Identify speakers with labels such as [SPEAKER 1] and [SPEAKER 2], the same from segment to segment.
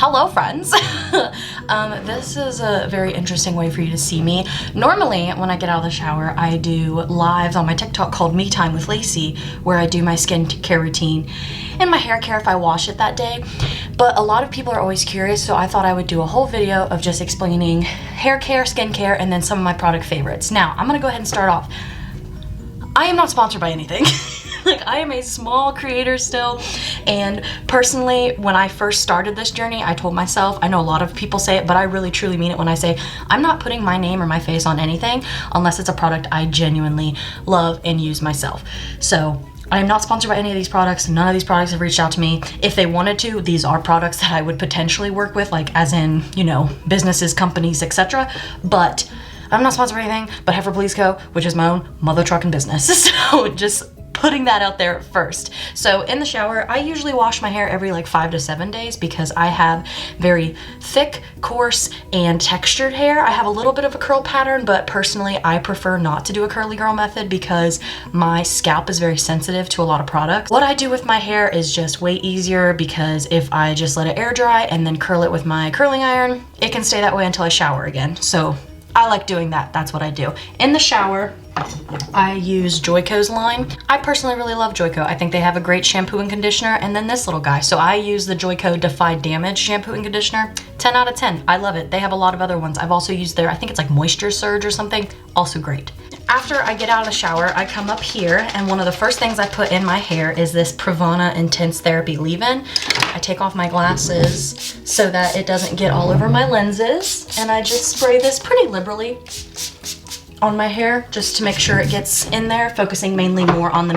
[SPEAKER 1] Hello friends. This is a very interesting way for you to see me. Normally when I get out of the shower I do lives on my TikTok called Me Time with Lacey, where I do my skincare routine and my hair care if I wash it that day. But a lot of people are always curious, so I thought I would do a whole video of just explaining hair care, skincare, and then some of my product favorites. Now I'm gonna go ahead and start off. I am not sponsored by anything. Like, I am a small creator still, and personally, when I first started this journey, I told myself, I know a lot of people say it, but I really truly mean it when I say I'm not putting my name or my face on anything unless it's a product I genuinely love and use myself. So I am not sponsored by any of these products. None of these products have reached out to me. If they wanted to, these are products that I would potentially work with, like as in, you know, businesses, companies, etc. But I'm not sponsored by anything but Heifer Police Co., which is my own mother trucking business. So just putting that out there first. So in the shower, I usually wash my hair every like 5 to 7 days because I have very thick, coarse, and textured hair. I have a little bit of a curl pattern, but personally I prefer not to do a curly girl method because my scalp is very sensitive to a lot of products. What I do with my hair is just way easier because if I just let it air dry and then curl it with my curling iron, it can stay that way until I shower again. So I like doing that. That's what I do. In the shower, I use Joico's line. I personally really love Joico. I think they have a great shampoo and conditioner, and then this little guy. So I use the Joico Defy Damage shampoo and conditioner. 10 out of 10. I love it. They have a lot of other ones. I've also used their, I think it's like Moisture Surge or something. Also great. After I get out of the shower, I come up here, and one of the first things I put in my hair is this Pravana Intense Therapy leave-in. I take off my glasses so that it doesn't get all over my lenses, and I just spray this pretty liberally on my hair just to make sure it gets in there, focusing mainly more on the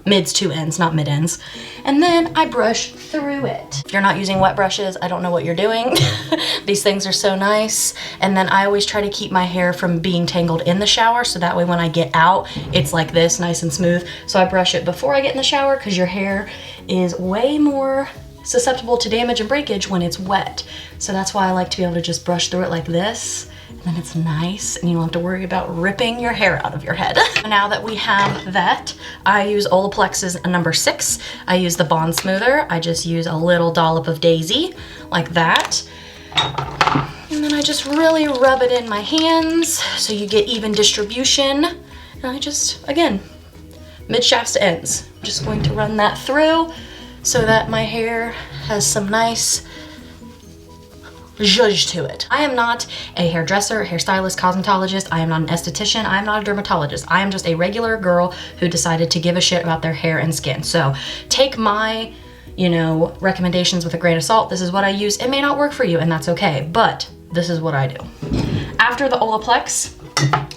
[SPEAKER 1] mids to ends, not mid ends. And then I brush through it. If you're not using wet brushes, I don't know what you're doing. These things are so nice. And then I always try to keep my hair from being tangled in the shower, so that way when I get out, it's like this, nice and smooth. So I brush it before I get in the shower because your hair is way more susceptible to damage and breakage when it's wet. So that's why I like to be able to just brush through it like this. And then it's nice and you don't have to worry about ripping your hair out of your head. Now that we have that, I use Olaplex's number 6. I use the Bond Smoother. I just use a little dollop of Daisy like that. And then I just really rub it in my hands so you get even distribution. And I just, again, mid shafts to ends. I'm just going to run that through so that my hair has some nice zhuzh to it. I am not a hairdresser, hairstylist, cosmetologist. I am not an esthetician. I am not a dermatologist. I am just a regular girl who decided to give a shit about their hair and skin. So take my, you know, recommendations with a grain of salt. This is what I use. It may not work for you, and that's okay, but this is what I do. After the Olaplex,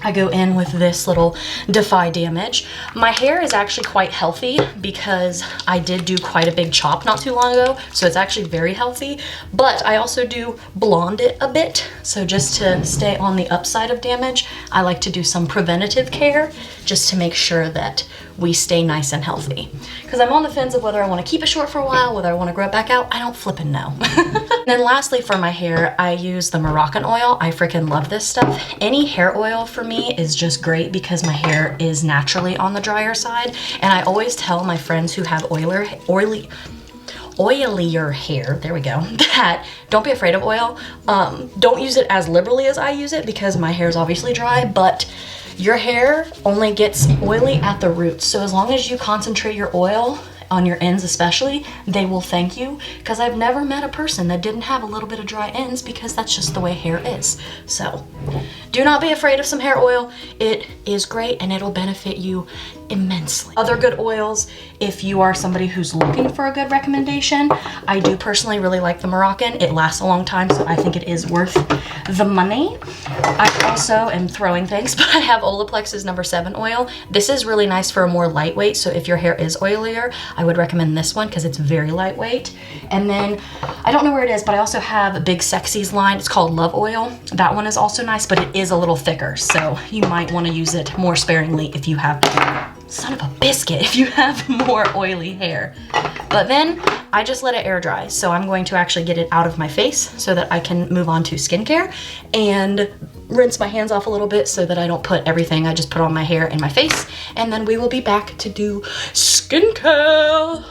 [SPEAKER 1] I go in with this little Defy Damage. My hair is actually quite healthy because I did do quite a big chop not too long ago, so it's actually very healthy, but I also do blonde it a bit. So just to stay on the upside of damage, I like to do some preventative care just to make sure that we stay nice and healthy. Because I'm on the fence of whether I want to keep it short for a while, whether I want to grow it back out. I don't flippin' know. And then lastly for my hair, I use the Moroccan oil. I freaking love this stuff. Any hair oil for me is just great because my hair is naturally on the drier side. And I always tell my friends who have oilier hair, there we go, that don't be afraid of oil. Don't use it as liberally as I use it because my hair is obviously dry, but your hair only gets oily at the roots. So as long as you concentrate your oil on your ends especially, they will thank you, because I've never met a person that didn't have a little bit of dry ends because that's just the way hair is. So do not be afraid of some hair oil. It is great and it'll benefit you immensely. Other good oils, if you are somebody who's looking for a good recommendation, I do personally really like the Moroccan. It lasts a long time, so I think it is worth the money. I also am throwing things, but I have Olaplex's number 7 oil. This is really nice for a more lightweight, so if your hair is oilier, I would recommend this one because it's very lightweight. And then, I don't know where it is, but I also have Big Sexy's line. It's called Love Oil. That one is also nice, but it is a little thicker, so you might want to use it more sparingly if you have, son of a biscuit, if you have more oily hair. But then I just let it air dry. So I'm going to actually get it out of my face so that I can move on to skincare and rinse my hands off a little bit so that I don't put everything I just put on my hair in my face. And then we will be back to do skincare.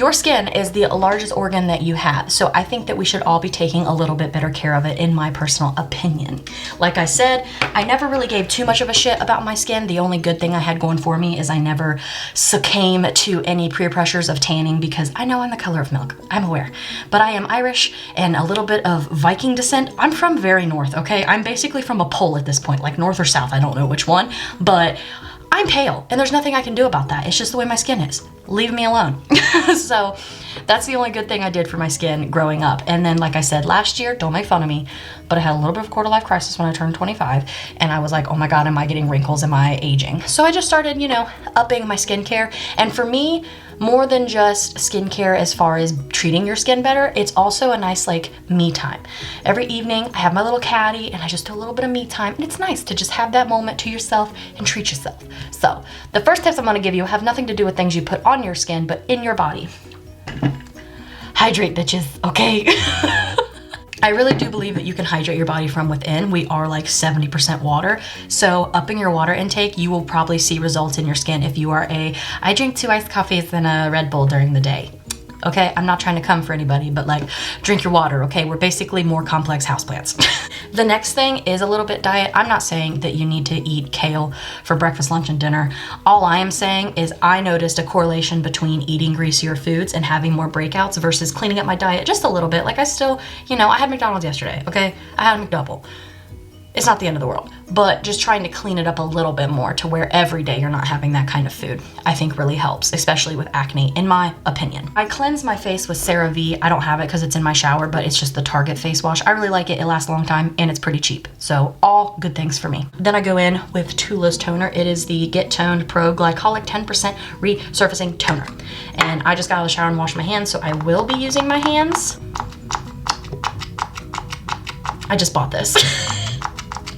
[SPEAKER 1] Your skin is the largest organ that you have, so I think that we should all be taking a little bit better care of it, in my personal opinion. Like I said, I never really gave too much of a shit about my skin. The only good thing I had going for me is I never succumbed to any peer pressures of tanning, because I know I'm the color of milk. I'm aware. But I am Irish and a little bit of Viking descent. I'm from very north, okay? I'm basically from a pole at this point, like north or south, I don't know which one, but I'm pale, and there's nothing I can do about that. It's just the way my skin is. Leave me alone. So that's the only good thing I did for my skin growing up. And then, like I said, last year, don't make fun of me, but I had a little bit of a quarter life crisis when I turned 25, and I was like, oh my God, am I getting wrinkles? Am I aging? So I just started, upping my skincare. And for me, more than just skincare as far as treating your skin better, it's also a nice me time. Every evening I have my little caddy and I just do a little bit of me time, and it's nice to just have that moment to yourself and treat yourself. So the first tips I'm going to give you have nothing to do with things you put on your skin, but in your body. Hydrate, bitches, okay? I really do believe that you can hydrate your body from within. We are 70% water. So upping your water intake, you will probably see results in your skin if you are I drink 2 iced coffees and a Red Bull during the day. Okay, I'm not trying to come for anybody, but drink your water, okay? We're basically more complex houseplants. The next thing is a little bit diet. I'm not saying that you need to eat kale for breakfast, lunch, and dinner. All I am saying is I noticed a correlation between eating greasier foods and having more breakouts versus cleaning up my diet just a little bit. I still, I had McDonald's yesterday, okay? I had a McDouble. It's not the end of the world, but just trying to clean it up a little bit more to where every day you're not having that kind of food, I think really helps, especially with acne, in my opinion. I cleanse my face with CeraVe. I don't have it because it's in my shower, but it's just the Target face wash. I really like it. It lasts a long time and it's pretty cheap. So all good things for me. Then I go in with Tula's toner. It is the Get Toned Pro Glycolic 10% Resurfacing Toner. And I just got out of the shower and washed my hands, so I will be using my hands. I just bought this.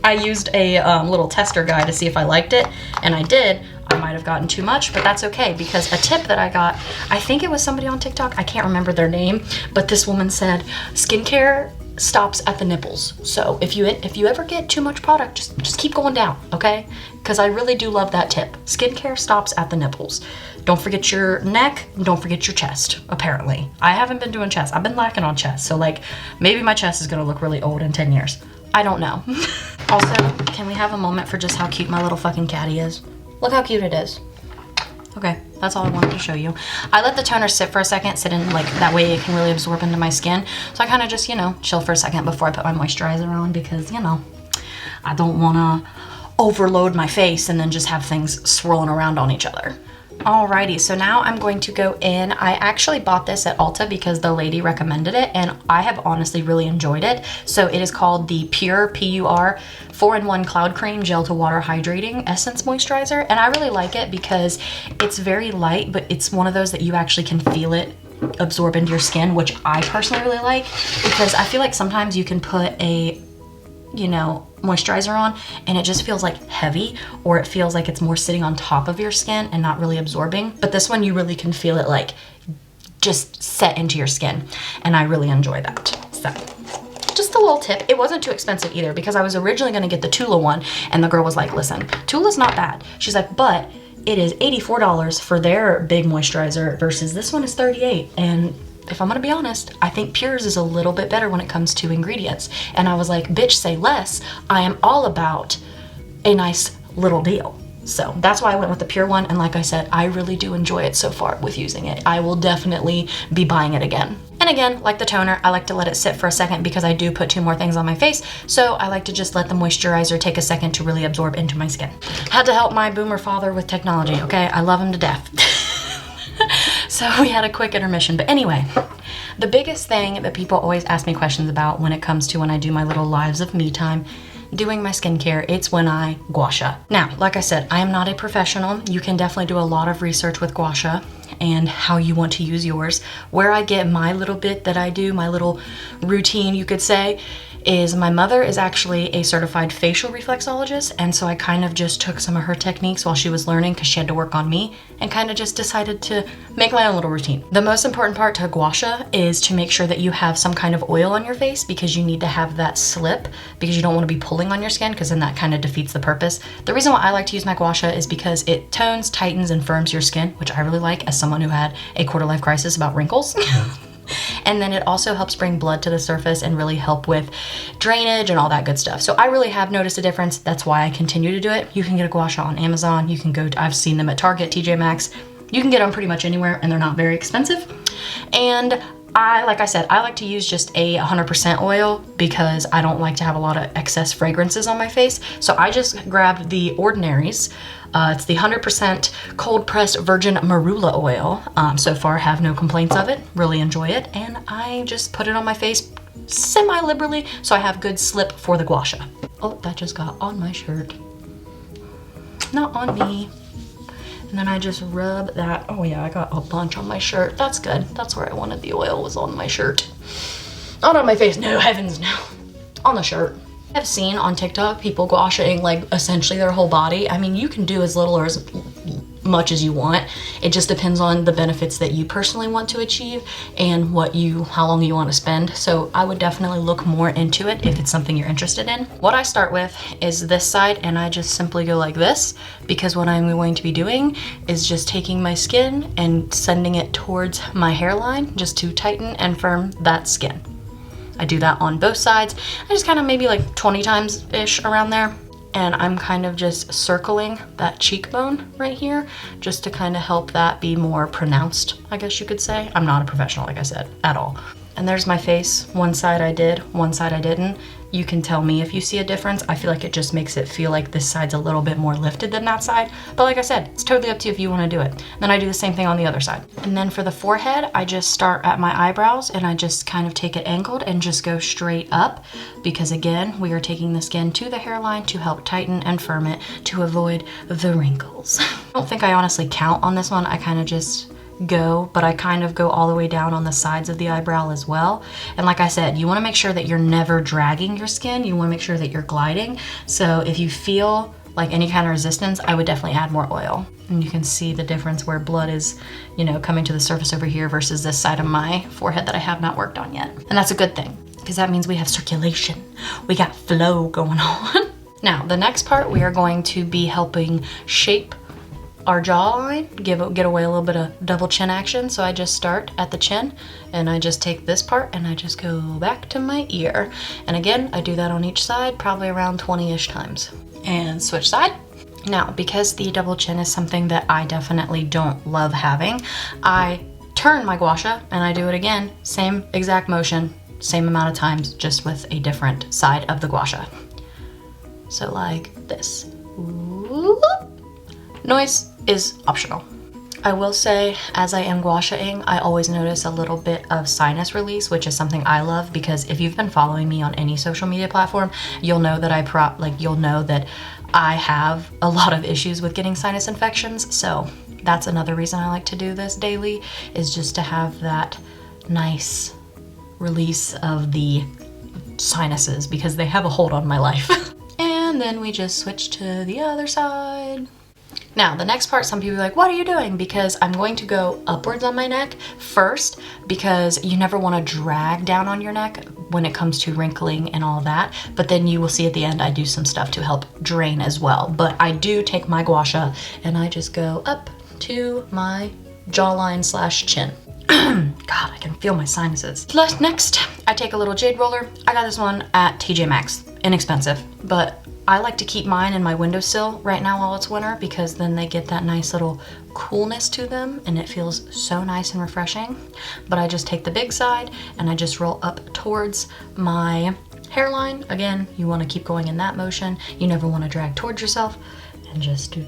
[SPEAKER 1] I used a little tester guide to see if I liked it, and I did. I might have gotten too much, but that's okay, because a tip that I got, I think it was somebody on TikTok, I can't remember their name, but this woman said skincare stops at the nipples. So if you ever get too much product, just keep going down, okay? Because I really do love that tip. Skincare stops at the nipples. Don't forget your neck, don't forget your chest, apparently. I haven't been doing chest. I've been lacking on chest, so maybe my chest is gonna look really old in 10 years. I don't know. Also, can we have a moment for just how cute my little fucking caddy is? Look how cute it is. Okay, that's all I wanted to show you. I let the toner sit for a second, sit in that way it can really absorb into my skin. So I kind of just, chill for a second before I put my moisturizer on, because, I don't want to overload my face and then just have things swirling around on each other. Alrighty, so now I'm going to go in. I actually bought this at Ulta because the lady recommended it, and I have honestly really enjoyed it. So it is called the Pure, P-U-R, 4-in-1 Cloud Cream Gel to Water Hydrating Essence Moisturizer, and I really like it because it's very light, but it's one of those that you actually can feel it absorb into your skin, which I personally really like, because I feel like sometimes you can put a moisturizer on and it just feels heavy, or it feels like it's more sitting on top of your skin and not really absorbing. But this one, you really can feel it just set into your skin, and I really enjoy that. So just a little tip. It wasn't too expensive either, because I was originally going to get the Tula one, and the girl was like, listen, Tula's not bad. She's like, but it is $84 for their big moisturizer versus this one is $38. And if I'm gonna be honest, I think Pure's is a little bit better when it comes to ingredients. And I was like, bitch, say less. I am all about a nice little deal. So that's why I went with the Pure one. And like I said, I really do enjoy it so far with using it. I will definitely be buying it again. And again, like the toner, I like to let it sit for a second because I do put 2 more things on my face. So I like to just let the moisturizer take a second to really absorb into my skin. Had to help my boomer father with technology, okay? I love him to death. So we had a quick intermission. But anyway, the biggest thing that people always ask me questions about when it comes to when I do my little lives of me time, doing my skincare, it's when I gua sha. Now, like I said, I am not a professional. You can definitely do a lot of research with gua sha and how you want to use yours. Where I get my little bit that I do, my little routine, you could say, is my mother is actually a certified facial reflexologist, and so I kind of just took some of her techniques while she was learning, because she had to work on me, and kind of just decided to make my own little routine. The most important part to gua sha is to make sure that you have some kind of oil on your face, because you need to have that slip, because you don't want to be pulling on your skin, because then that kind of defeats the purpose. The reason why I like to use my gua sha is because it tones, tightens, and firms your skin, which I really like as someone who had a quarter life crisis about wrinkles. And then it also helps bring blood to the surface and really help with drainage and all that good stuff. So I really have noticed a difference. That's why I continue to do it. You can get a gua sha on Amazon. You can go, I've seen them at Target, TJ Maxx. You can get them pretty much anywhere and they're not very expensive. And like I said, I like to use just a 100% oil because I don't like to have a lot of excess fragrances on my face. So I just grabbed the Ordinary's. It's the 100% cold pressed virgin marula oil. So far have no complaints of it, really enjoy it. And I just put it on my face semi-liberally so I have good slip for the gua sha. Oh, that just got on my shirt. Not on me. And then I just rub that. Oh yeah, I got a bunch on my shirt. That's good. That's where I wanted the oil, was on my shirt. Not on my face, no, heavens no. On the shirt. I've seen on TikTok people gua shaing like essentially their whole body. I mean, you can do as little or as much as you want. It just depends on the benefits that you personally want to achieve and how long you want to spend. So I would definitely look more into it if it's something you're interested in. What I start with is this side, and I just simply go like this, because what I'm going to be doing is just taking my skin and sending it towards my hairline just to tighten and firm that skin. I do that on both sides. I just kind of maybe like 20 times-ish around there. And I'm kind of just circling that cheekbone right here just to kind of help that be more pronounced, I guess you could say. I'm not a professional, like I said, at all. And there's my face. One side I did, one side I didn't. You can tell me if you see a difference. I feel like it just makes it feel like this side's a little bit more lifted than that side. But like I said, it's totally up to you if you want to do it. Then I do the same thing on the other side. And then for the forehead, I just start at my eyebrows and I just kind of take it angled and just go straight up. Because again, we are taking the skin to the hairline to help tighten and firm it to avoid the wrinkles. I don't think I honestly count on this one. I kind of just go, but I kind of go all the way down on the sides of the eyebrow as well. And like I said, you want to make sure that you're never dragging your skin. You want to make sure that you're gliding. So if you feel like any kind of resistance, I would definitely add more oil. And you can see the difference where blood is, you know, coming to the surface over here versus this side of my forehead that I have not worked on yet. And that's a good thing because that means we have circulation. We got flow going on. Now, the next part, we are going to be helping shape our jawline, get away a little bit of double chin action. So I just start at the chin and I just take this part and I just go back to my ear. And again, I do that on each side, probably around 20-ish times. And switch side. Now, because the double chin is something that I definitely don't love having, I turn my gua sha and I do it again, same exact motion, same amount of times, just with a different side of the gua sha. So like this. Whoop. Noise is optional. I will say, as I am gua sha-ing, I always notice a little bit of sinus release, which is something I love because if you've been following me on any social media platform, you'll know that I have a lot of issues with getting sinus infections. So that's another reason I like to do this daily, is just to have that nice release of the sinuses because they have a hold on my life. And then we just switch to the other side. Now, the next part, some people are like, what are you doing? Because I'm going to go upwards on my neck first, because you never want to drag down on your neck when it comes to wrinkling and all that. But then you will see at the end, I do some stuff to help drain as well. But I do take my gua sha and I just go up to my jawline / chin. God, I can feel my sinuses. Next, I take a little jade roller. I got this one at TJ Maxx. Inexpensive, but I like to keep mine in my windowsill right now while it's winter because then they get that nice little coolness to them and it feels so nice and refreshing. But I just take the big side and I just roll up towards my hairline. Again, you want to keep going in that motion. You never want to drag towards yourself, and just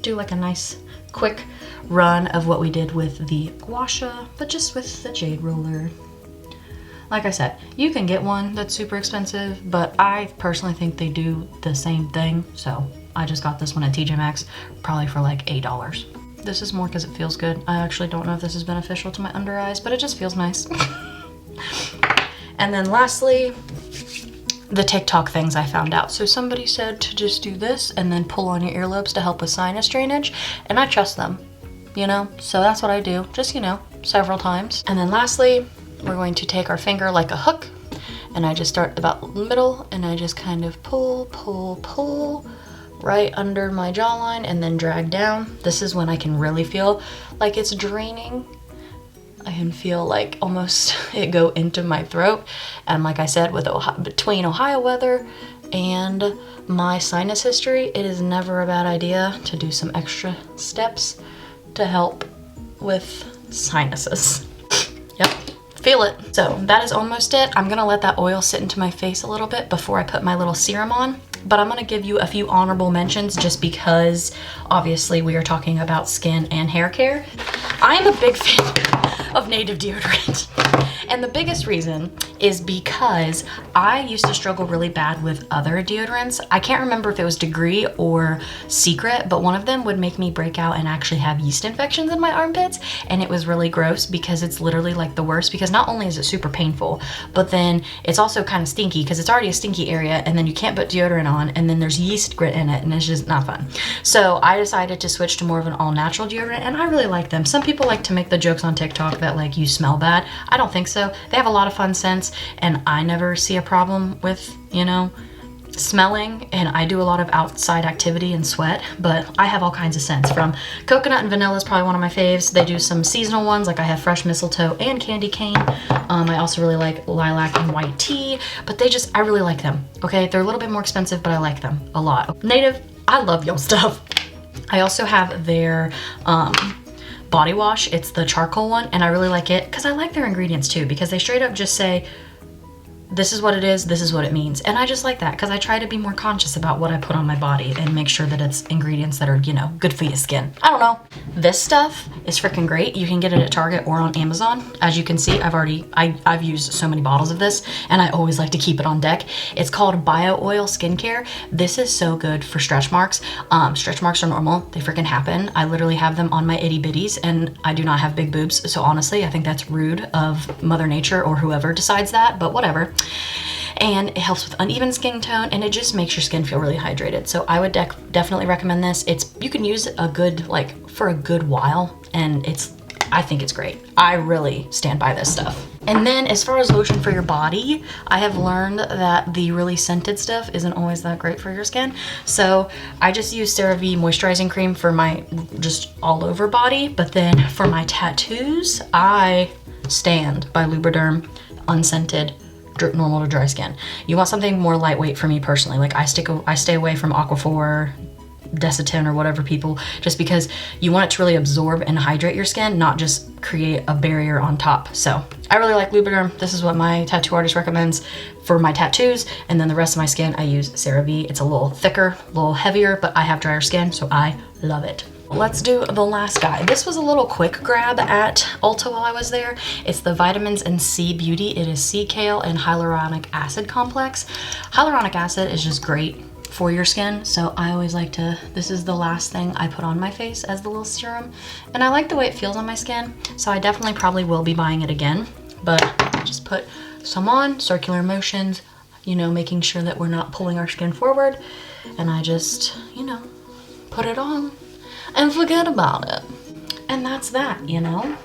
[SPEAKER 1] do like a nice quick run of what we did with the gua sha, but just with the jade roller. Like I said, you can get one that's super expensive, but I personally think they do the same thing. So I just got this one at TJ Maxx, probably for like $8. This is more because it feels good. I actually don't know if this is beneficial to my under eyes, but it just feels nice. And then lastly, the TikTok things I found out. So somebody said to just do this and then pull on your earlobes to help with sinus drainage, and I trust them, you know? So that's what I do, just, you know, several times. And then lastly, we're going to take our finger like a hook, and I just start about the middle and I just kind of pull right under my jawline and then drag down. This is when I can really feel like it's draining. I can feel like almost it go into my throat. And like I said, with between Ohio weather and my sinus history, it is never a bad idea to do some extra steps to help with sinuses. Yep, feel it. So that is almost it. I'm gonna let that oil sit into my face a little bit before I put my little serum on. But I'm gonna give you a few honorable mentions just because obviously we are talking about skin and hair care. I am a big fan of native deodorant. And the biggest reason is because I used to struggle really bad with other deodorants. I can't remember if it was Degree or Secret, but one of them would make me break out and actually have yeast infections in my armpits. And it was really gross because it's literally like the worst, because not only is it super painful, but then it's also kind of stinky because it's already a stinky area, and then you can't put deodorant on, and then there's yeast grit in it, and it's just not fun. So I decided to switch to more of an all-natural deodorant, and I really like them. Some people like to make the jokes on TikTok that like you smell bad. I don't think so. They have a lot of fun scents, and I never see a problem with, you know, smelling, and I do a lot of outside activity and sweat, but I have all kinds of scents. From coconut and vanilla is probably one of my faves. They do some seasonal ones, like I have fresh mistletoe and candy cane. I also really like lilac and white tea, but I really like them, okay? They're a little bit more expensive, but I like them a lot. Native, I love your stuff. I also have their body wash. It's the charcoal one, and I really like it because I like their ingredients too, because they straight up just say, this is what it is, this is what it means. And I just like that because I try to be more conscious about what I put on my body and make sure that it's ingredients that are, you know, good for your skin. I don't know. This stuff is freaking great. You can get it at Target or on Amazon. As you can see, I've used so many bottles of this, and I always like to keep it on deck. It's called Bio Oil Skincare. This is so good for stretch marks. Stretch marks are normal. They freaking happen. I literally have them on my itty bitties, and I do not have big boobs. So honestly, I think that's rude of Mother Nature or whoever decides that, but whatever. And it helps with uneven skin tone, and it just makes your skin feel really hydrated. So I would definitely recommend this. You can use it for a good while, and I think it's great. I really stand by this stuff. And then as far as lotion for your body, I have learned that the really scented stuff isn't always that great for your skin. So I just use CeraVe moisturizing cream for my just all over body, but then for my tattoos, I stand by Lubriderm unscented, normal to dry skin. You want something more lightweight for me personally. Like I stay away from Aquaphor, Desitin, or whatever people, just because you want it to really absorb and hydrate your skin, not just create a barrier on top. So I really like Lubriderm. This is what my tattoo artist recommends for my tattoos, and then the rest of my skin I use CeraVe. It's a little thicker, a little heavier, but I have drier skin, so I love it. Let's do the last guy. This was a little quick grab at Ulta while I was there. It's the Vitamins and C Beauty. It is sea kale and hyaluronic acid complex. Hyaluronic acid is just great for your skin, so I always like to, this is the last thing I put on my face as the little serum, and I like the way it feels on my skin, so I definitely probably will be buying it again. But just put some on, circular motions, you know, making sure that we're not pulling our skin forward, and I just, you know, put it on and forget about it. And that's that, you know?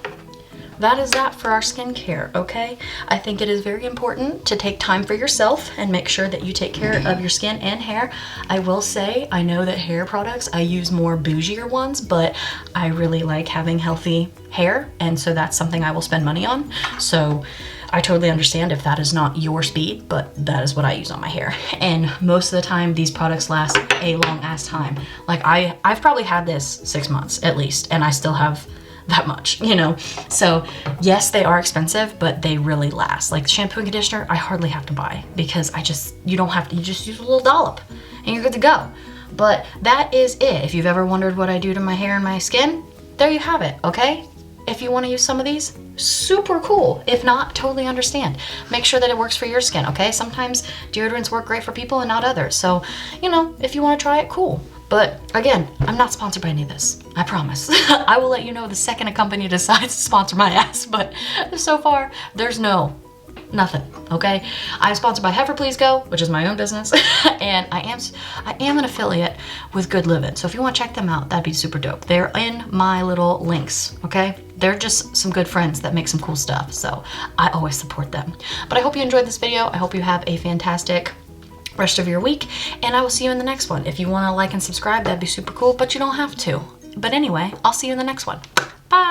[SPEAKER 1] That is that for our skincare, okay? I think it is very important to take time for yourself and make sure that you take care of your skin and hair. I will say, I know that hair products, I use more bougier ones, but I really like having healthy hair, and so that's something I will spend money on. So I totally understand if that is not your speed, but that is what I use on my hair. And most of the time, these products last a long ass time. Like I've probably had this 6 months at least, and I still have that much, you know? So yes, they are expensive, but they really last. Like shampoo and conditioner, I hardly have to buy because you don't have to, you just use a little dollop and you're good to go. But that is it. If you've ever wondered what I do to my hair and my skin, there you have it, okay? If you want to use some of these, super cool. If not, totally understand. Make sure that it works for your skin, okay? Sometimes deodorants work great for people and not others. So, you know, if you want to try it, cool. But again, I'm not sponsored by any of this. I promise. I will let you know the second a company decides to sponsor my ass, but so far, there's nothing, okay? I'm sponsored by Heifer Please Go, which is my own business, and I am an affiliate with Good Living. So if you want to check them out, that'd be super dope. They're in my little links, okay? They're just some good friends that make some cool stuff, so I always support them. But I hope you enjoyed this video. I hope you have a fantastic rest of your week, and I will see you in the next one. If you want to like and subscribe, that'd be super cool, but you don't have to. But anyway, I'll see you in the next one. Bye!